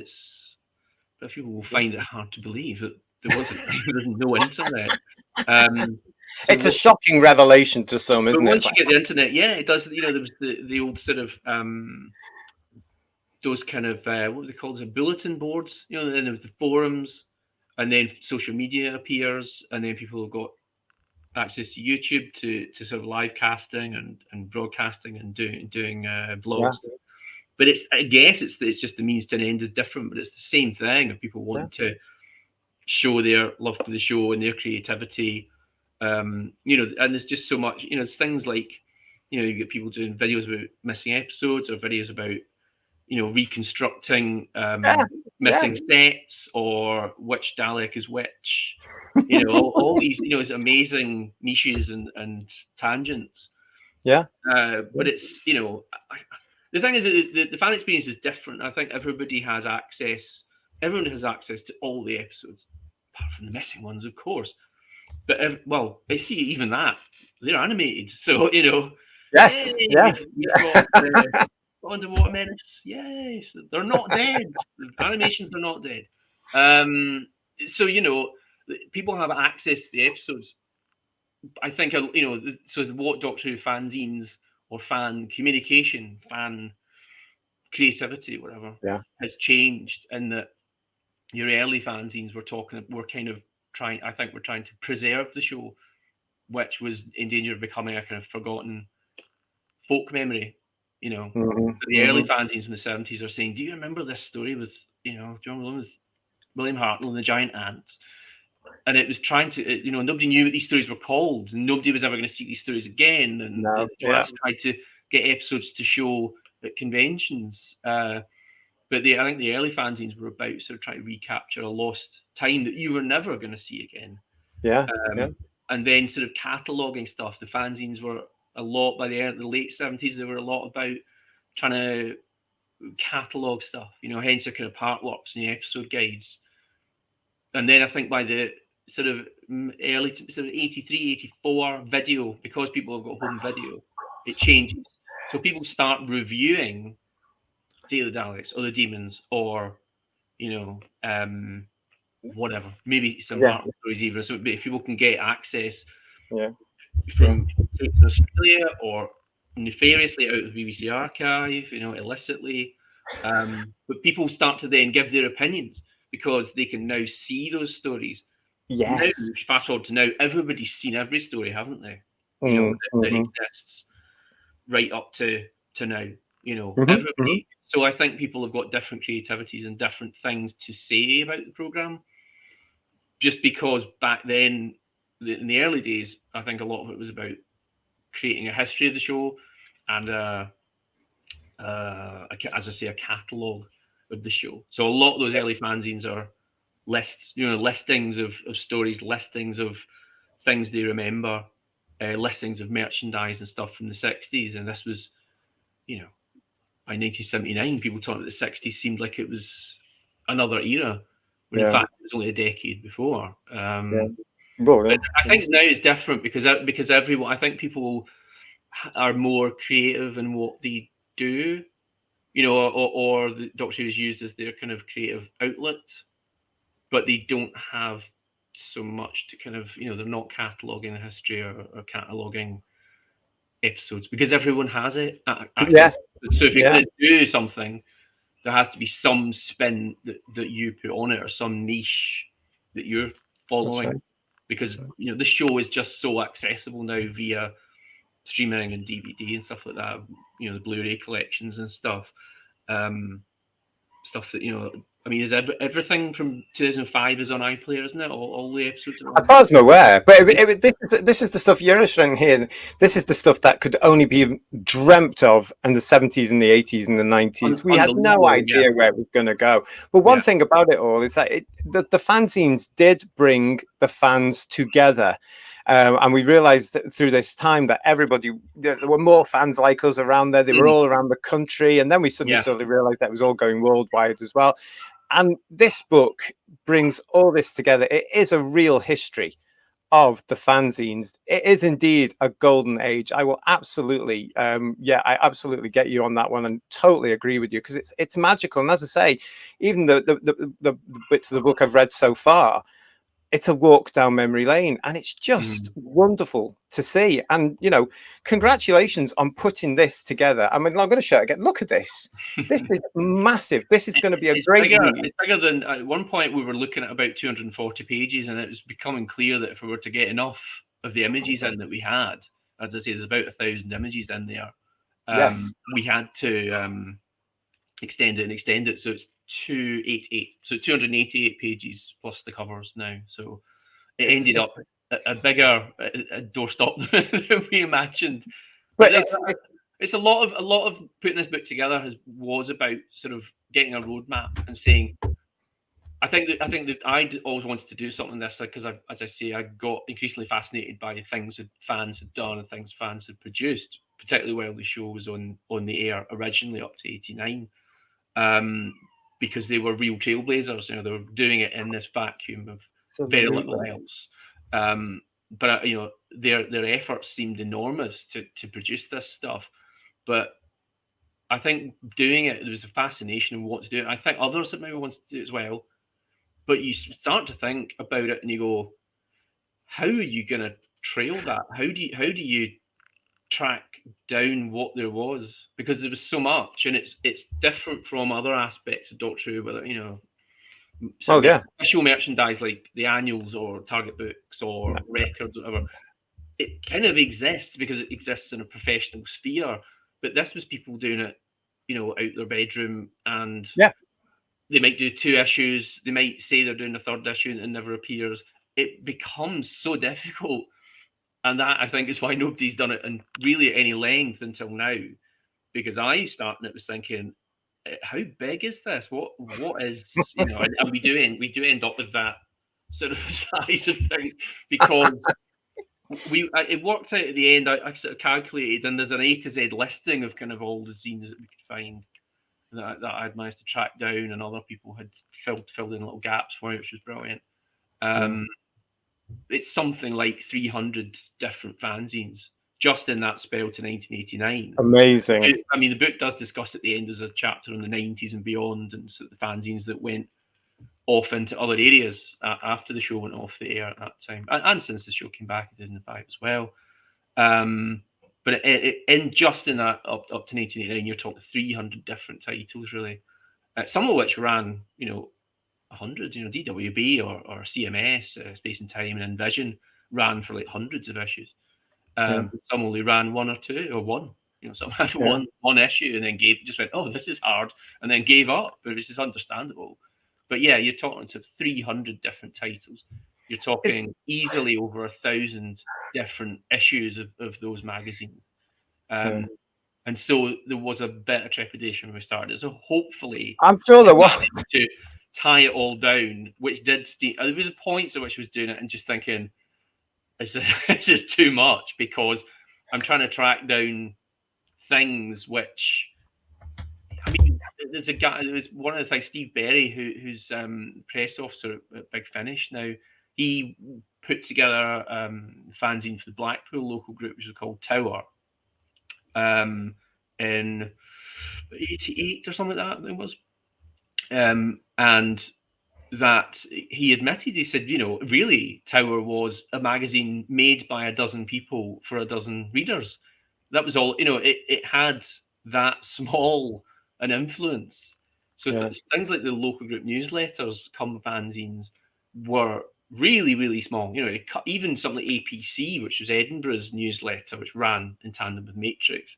But people will find it hard to believe that there's no internet. It's a shocking revelation to some, isn't it? Once you get the internet, it does. There was the old sort of those kind of what were they called? Bulletin boards. Then there was the forums, and then social media appears, and then people have got access to YouTube to sort of live casting and broadcasting and doing vlogs. But I guess it's just the means to an end is different, but it's the same thing of people wanting to show their love for the show and their creativity. And there's just so much, it's things like, you get people doing videos about missing episodes or videos about, reconstructing missing sets or which Dalek is which. You know, all these, you know, it's amazing niches and tangents. Yeah. But it's, you know, the thing is that the fan experience is different. I think everybody has access. Everyone has access to all the episodes, apart from the missing ones, of course. But well, I see even that they're animated, so you know, Yes. yay, Yeah. we've got Underwater Menace. Yes, they're not dead. The animations are not dead. So you know, people have access to the episodes. I think you know, so what Doctor Who fanzines or fan communication, fan creativity, whatever, has changed, in that your early fanzines were kind of trying. I think we're trying to preserve the show, which was in danger of becoming a kind of forgotten folk memory. You know, the early fanzines in the 70s are saying, "Do you remember this story with, you know, John Malone with William Hartnell and the giant ants?" And it was trying to, you know, nobody knew what these stories were called, and nobody was ever going to see these stories again. And Joanne's tried to get episodes to show at conventions. But I think the early fanzines were about sort of trying to recapture a lost time that you were never going to see again. And then sort of cataloguing stuff. The fanzines were a lot, by the late 70s, they were a lot about trying to catalogue stuff, you know, hence the kind of part warps and the episode guides. And then I think by the sort of early sort of 83, 84 video, because people have got home video, it changes. So people start reviewing Day of the Daleks or the Demons, or, you know, whatever, maybe some Martin stories even. So if people can get access from Australia or nefariously out of the BBC archive, you know, illicitly, but people start to then give their opinions because they can now see those stories. Now, fast forward to now, everybody's seen every story, haven't they? You know, that exists right up to now. You know, everybody. So I think people have got different creativities and different things to say about the program. Just because back then, in the early days, I think a lot of it was about creating a history of the show and, as I say, a catalogue of the show. So a lot of those early fanzines are lists, you know, listings of stories, listings of things they remember, listings of merchandise and stuff from the 60s. And this was, you know, by 1979, people thought that the 60s seemed like it was another era, when in fact it was only a decade before. But I think now it's different because everyone, I think people are more creative in what they do, you know, or the Doctor Who is used as their kind of creative outlet, but they don't have so much to kind of, you know, they're not cataloguing the history or cataloguing episodes because everyone has it. So if you're going to do something, there has to be some spin that you put on it, or some niche that you're following, because you know the show is just so accessible now via streaming and DVD and stuff like that. You know, the Blu-ray collections and stuff. Stuff that, you know, I mean, is everything from 2005 is on iPlayer, isn't it? All the episodes are on. As far as I'm aware, but this is the stuff you're illustrating here. This is the stuff that could only be dreamt of in the 70s and the 80s and the 90s. We had no idea where it was going to go. But one thing about it all is that the fanzines did bring the fans together. And we realized through this time that there were more fans like us around there. They were all around the country. And then we suddenly realized that it was all going worldwide as well. And this book brings all this together. It is a real history of the fanzines. It is indeed a golden age. I will absolutely, I absolutely get you on that one and totally agree with you, because it's magical. And as I say, even the bits of the book I've read so far, it's a walk down memory lane, and it's just wonderful to see. And, you know, congratulations on putting this together. I mean, I'm going to show it again. Look at this. This is massive. This is going to be a great read. It's bigger than, at one point we were looking at about 240 pages, and it was becoming clear that if we were to get enough of the images in that we had, as I say, there's about 1,000 images in there. We had to extend it. So it's 288. So 288 pages plus the covers now. So it ended up a bigger doorstop than we imagined. But it's a lot of putting this book together was about sort of getting a roadmap and saying, I think that I'd always wanted to do something this, because as I say, I got increasingly fascinated by things that fans had done and things fans had produced, particularly while the show was on the air originally up to '89, because they were real trailblazers. They were doing it in this vacuum of very little else. But their efforts seemed enormous to produce this stuff. But I think doing it, there was a fascination in what to do. I think others that maybe wanted to do it as well. But you start to think about it and you go, how are you going to trail that? How do you track down what there was? Because there was so much, and it's different from other aspects of Doctor Who, whether official merchandise like the annuals or target books or records, or whatever. It kind of exists because it exists in a professional sphere. But this was people doing it, out their bedroom, and they might do 2 issues. They might say they're doing a 3rd issue and it never appears. It becomes so difficult. And that, I think, is why nobody's done it in really any length until now. Because I starting it was thinking, how big is this? What is, and we do end up with that sort of size of thing, because it worked out at the end. I sort of calculated, and there's an A to Z listing of kind of all the zines that we could find that I'd managed to track down, and other people had filled in little gaps for me, which was brilliant. It's something like 300 different fanzines just in that spell to 1989. Amazing. I mean, the book does discuss at the end, there's a chapter on the 90s and beyond, and so the fanzines that went off into other areas after the show went off the air at that time, and since the show came back in 2005 as well. But in that up to 1989, you're talking 300 different titles, really. Some of which ran, 100. DWB or CMS, Space and Time, and Envision ran for like hundreds of issues. Some only ran 1 or 2 or 1. Some had one issue and then just went, oh, this is hard, and then gave up. But this is understandable. But yeah, you're talking to 300 different titles. You're talking easily over 1,000 different issues of those magazines. And so there was a bit of trepidation when we started. So hopefully, I'm sure there was, to tie it all down, which did. There was points at which I was doing it and just thinking, this is too much, because I'm trying to track down things which, I mean, there's a guy. There was one of the things, Steve Berry, who's press officer at Big Finish now. He put together a fanzine for the Blackpool local group, which was called Tower, in '88 or something like that. It was, and that he admitted. He said, really, Tower was a magazine made by a dozen people for a dozen readers. That was all. It had that small an influence. So things like the local group newsletters, come fanzines, were really, really small. Even something like APC, which was Edinburgh's newsletter, which ran in tandem with Matrix,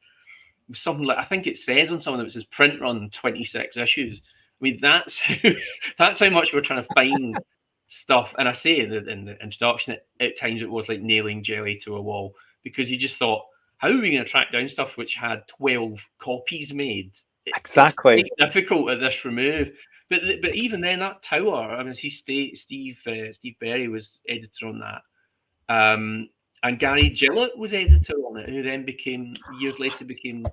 was something like, I think it says on some of them, it says print run 26 issues. I mean, that's how much we're trying to find stuff. And I say in the introduction, at times it was like nailing jelly to a wall, because you just thought, how are we going to track down stuff which had 12 copies made? Exactly. It's difficult at this remove. But even then, that Tower, I mean, Steve Berry was editor on that. And Gary Gillett was editor on it, who then years later became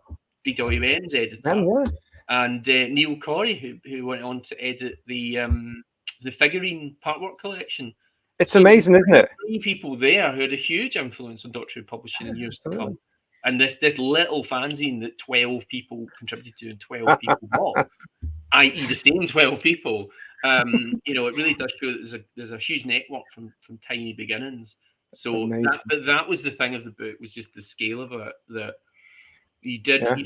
BWM's editor. And Neil Corey, who went on to edit the figurine partwork collection. It's amazing, isn't it? 3 people there who had a huge influence on Doctor Who publishing in years to come. And this little fanzine that 12 people contributed to and 12 people bought, i.e. the same 12 people, it really does show that there's a huge network from tiny beginnings. So that was the thing of the book, was just the scale of it, that you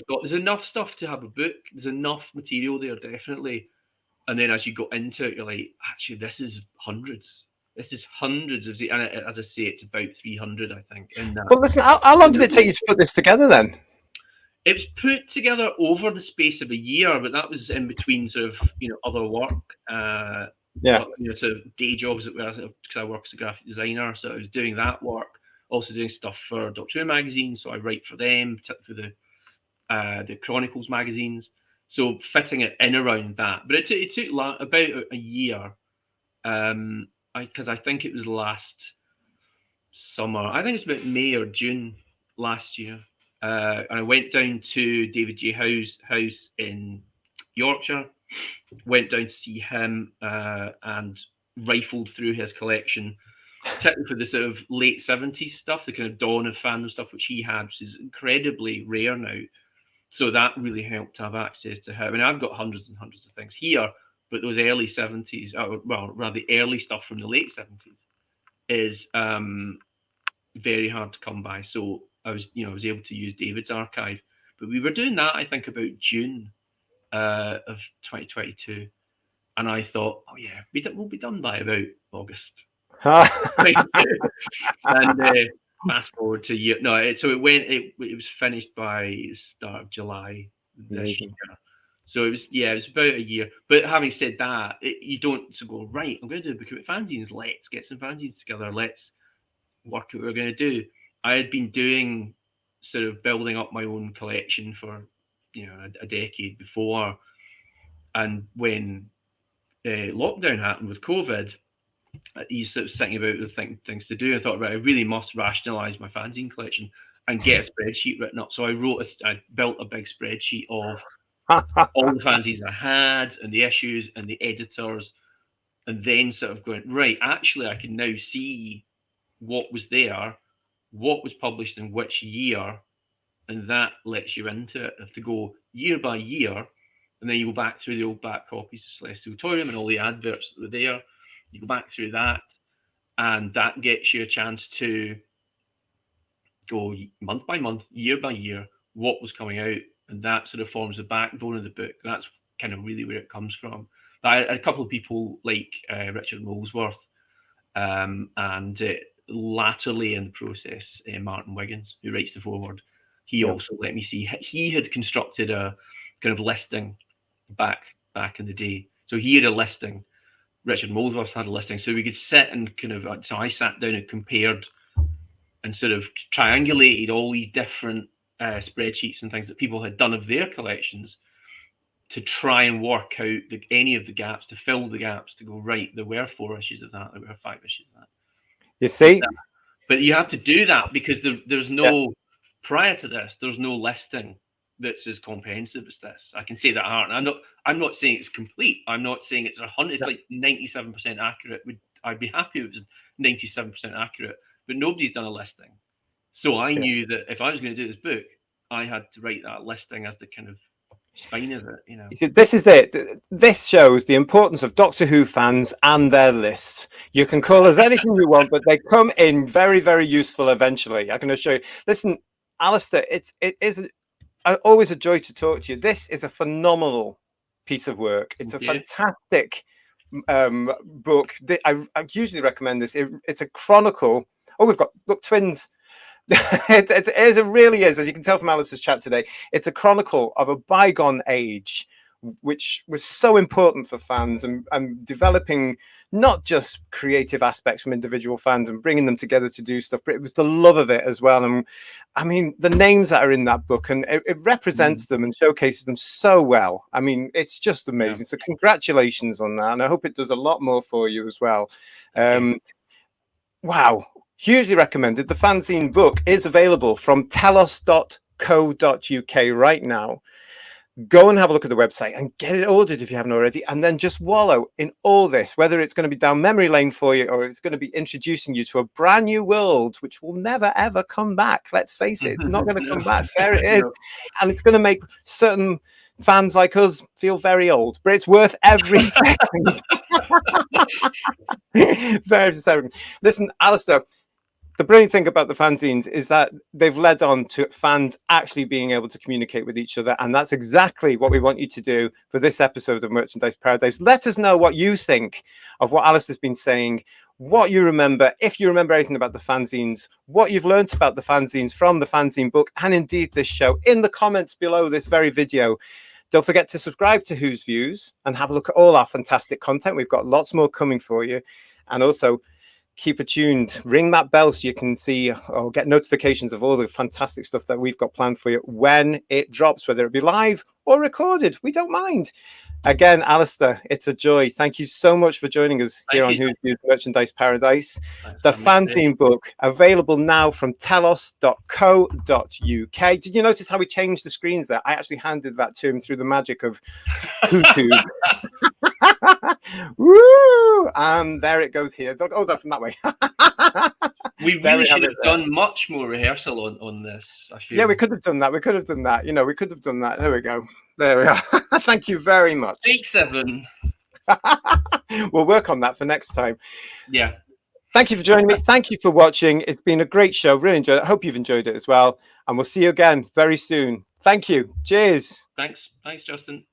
thought there's enough stuff to have a book, there's enough material there, definitely. And then as you go into it, you're like, actually, this is hundreds. This is hundreds of, and as I say, it's about 300, I think. But listen, how long did it take you to put this together then? It was put together over the space of a year, but that was in between sort of, other work. Sort of day jobs, because I work as a graphic designer, so I was doing that work, also doing stuff for Doctor Who magazine, so I write for them, for the Chronicles magazines. So fitting it in around that, but it took about a year because I think it was last summer. I think it's about May or June last year. And I went down to David J. Howe's house in Yorkshire, went down to see him and rifled through his collection, particularly for the sort of late 70s stuff, the kind of dawn of fandom stuff, which he had, which is incredibly rare now. So that really helped to have access to him. I mean, I've got hundreds and hundreds of things here, but those early 70s, well, rather the early stuff from the late 70s is very hard to come by. So I was able to use David's archive. But we were doing that, I think, about June of 2022. And I thought, oh yeah, we'll be done by about August. And fast forward to year. No, it was finished by the start of July this year. So it was about a year. But having said that, you don't go, right, I'm going to do a book about fanzines. Let's get some fanzines together. Let's work out what we're going to do. I had been doing sort of building up my own collection for a decade before, and when lockdown happened with COVID, you sort of thinking about the things to do. I thought, right, I really must rationalize my fanzine collection and get a spreadsheet written up. So I built a big spreadsheet of all the fanzines I had and the issues and the editors, and then sort of going, right, actually I can now see what was there, what was published in which year, and that lets you into it. You have to go year by year, and then you go back through the old back copies of Celestial Auditorium and all the adverts that were there. You go back through that, and that gets you a chance to go month by month, year by year, what was coming out, and that sort of forms the backbone of the book. That's kind of really where it comes from. But I had a couple of people like Richard Molesworth, and latterly in the process, Martin Wiggins, who writes the foreword. He also let me see. He had constructed a kind of listing back in the day. So he had a listing. Richard Molesworth had a listing. So we could sit and kind of. So I sat down and compared and sort of triangulated all these different spreadsheets and things that people had done of their collections to try and work out any of the gaps, to fill the gaps, to go, right, there were 4 issues of that, there were 5 issues of that. You see? But you have to do that because there's no, prior to this, there's no listing that's as comprehensive as this. I can say that hard. I'm not saying it's complete. I'm not saying it's 100. It's like 97% accurate. I'd be happy if it was 97% accurate. But nobody's done a listing. So I knew that if I was going to do this book, I had to write that listing as the kind of spine of it, You see, this is it. This shows the importance of Doctor Who fans and their lists. You can call us anything you want, but they come in very, very useful eventually. I'm going to show you. Listen, Alistair, it is always a joy to talk to you. This is a phenomenal piece of work. It's a fantastic book. I usually recommend this. It's a chronicle. Oh, we've got twins. It really is, as you can tell from Alice's chat today. It's a chronicle of a bygone age, which was so important for fans and developing not just creative aspects from individual fans and bringing them together to do stuff, but it was the love of it as well. And I mean, the names that are in that book, and it represents them and showcases them so well. I mean, it's just amazing. So congratulations on that. And I hope it does a lot more for you as well. Wow. Hugely recommended. The fanzine book is available from telos.co.uk right now. Go and have a look at the website and get it ordered if you haven't already, and then just wallow in all this, whether it's going to be down memory lane for you or it's going to be introducing you to a brand new world which will never ever come back. Let's face it, it's not going to come back. There it is. And it's going to make certain fans like us feel very old, but it's worth every second. Very second. Listen, Alistair, the brilliant thing about the fanzines is that they've led on to fans actually being able to communicate with each other. And that's exactly what we want you to do for this episode of Merchandise Paradise. Let us know what you think of what Alice has been saying, what you remember, if you remember anything about the fanzines, what you've learned about the fanzines from the fanzine book, and indeed this show in the comments below this very video. Don't forget to subscribe to Who's Views and have a look at all our fantastic content. We've got lots more coming for you. And also, keep attuned, ring that bell so you can see or get notifications of all the fantastic stuff that we've got planned for you when it drops, whether it be live or recorded. We don't mind. Again, Alistair, it's a joy. Thank you so much for joining us here on Who's Who's Merchandise Paradise. The fanzine book, available now from telos.co.uk. Did you notice how we changed the screens there? I actually handed that to him through the magic of YouTube. Woo! And there it goes here. Oh, that's from that way. We really should have done much more rehearsal on this, I feel. Yeah, we could have done that. We could have done that. You know, we could have done that. There we go. There we are. Thank you very much. Take 7. We'll work on that for next time. Yeah. Thank you for joining me. Thank you for watching. It's been a great show. Really enjoyed it. I hope you've enjoyed it as well. And we'll see you again very soon. Thank you. Cheers. Thanks. Thanks, Justin.